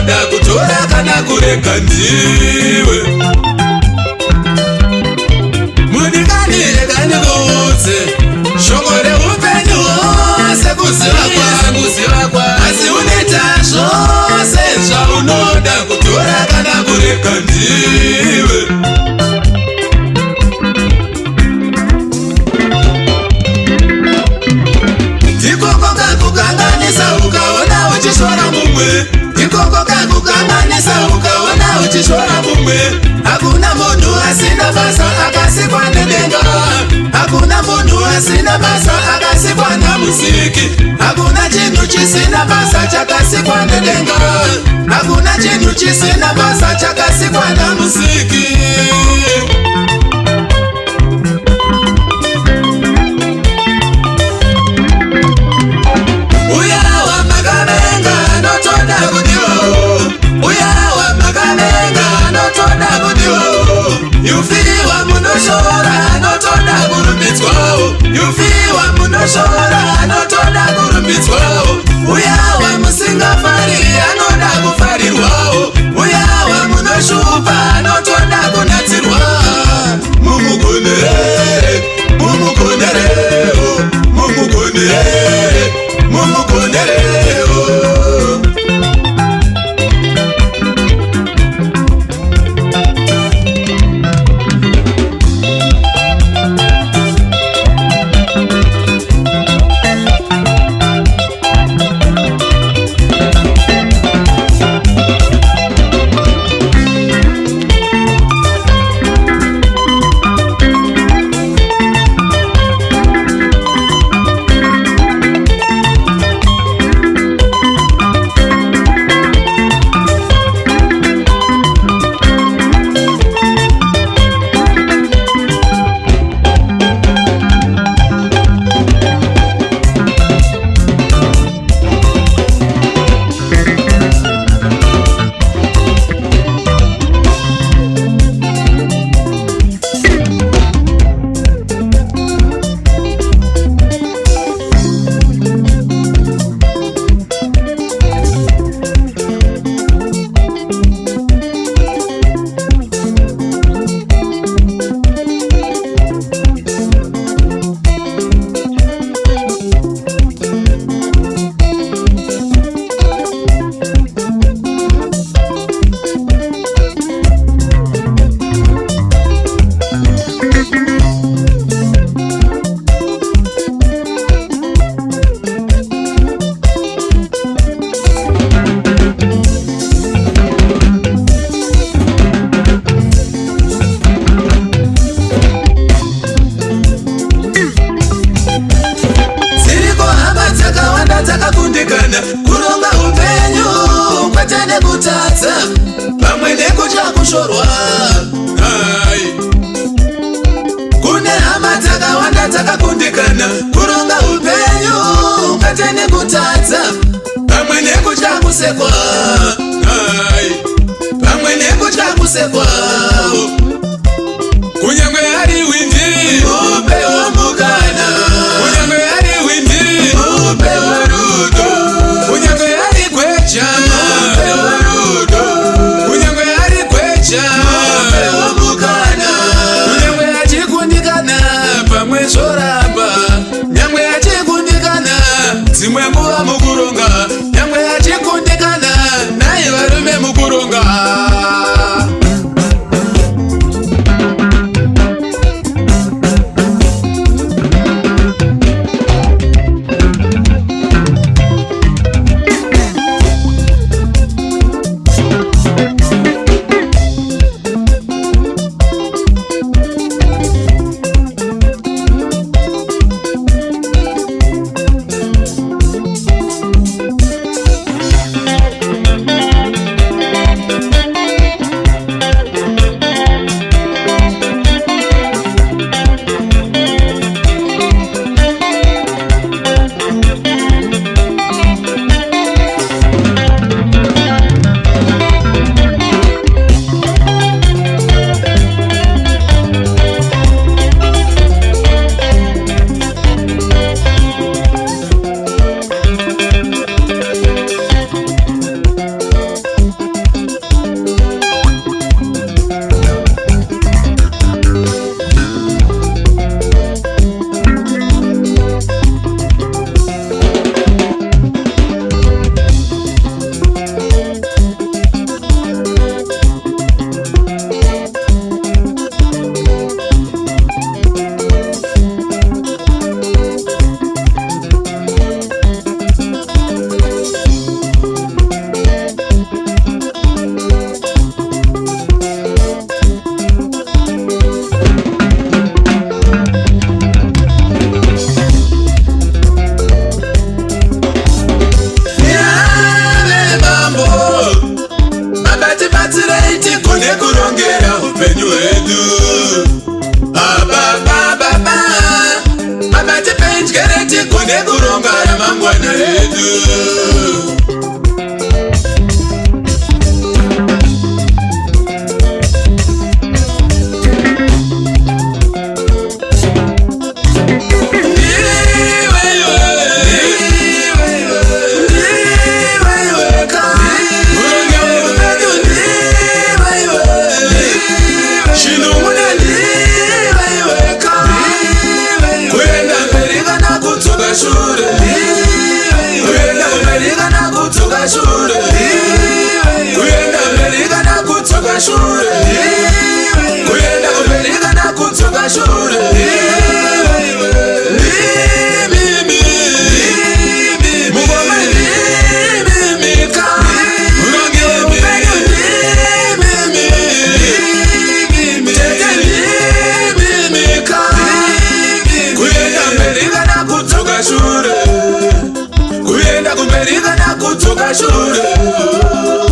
unoda kutora kana kureka ndiwe. Munikani rekani kuudze shoko reupenyu hwose kuziva kwa asi unoita zvose zvaunoda kutora kana kureka ndiwe. Ikoko kakukanganisa ukaona uchishora mumwe, ikoko kakukanganisa ukaona uchishora mumwe. Hakuna munhu asina basa akasikwa nedenga, hakuna munhu asina basa akasikwa naMuziki. Hakuna chinhu chisina basa chakasikwa nedenga, hakuna chinhu chisina basa chakasikwa naMuziki. Yufiwa munoshora notoda kurumbidzwawo, yufiwa munoshora notoda kurumbidzwawo. Uyawa musingafariri anoda kufarirwawo, uyawa munoshupa notoda kunatsirwa. Mumugonere, mumugonere, mumugonere, mumugonere. Kuronga upenyu kwete nekutadza pamwe nekucha kushorwa. Kune hama dzakawanda dzakakundikana. Kuronga upenyu kwete nekutadza pamwe nekucha kusekwa, pamwe nekucha kusekwa. Kunyangwe ari windi upewo mukana, kunyangwe ari windi upewo rudo, kunyangwe ari kwecha upewo rudo, kunyangwe ari kwecha upewo mukana. Kunyangwe achikundikana pamwe zvoramba, nyangwe achikundikana dzimwe nguva mukuronga, nyangwe achikundikana naye varume mukuronga. kutsoka shure, kuyenda mberi kana kutsoka shure, kuyenda mberi kana kutsoka shure. Kuyenda kumberi kana kutsoka shure.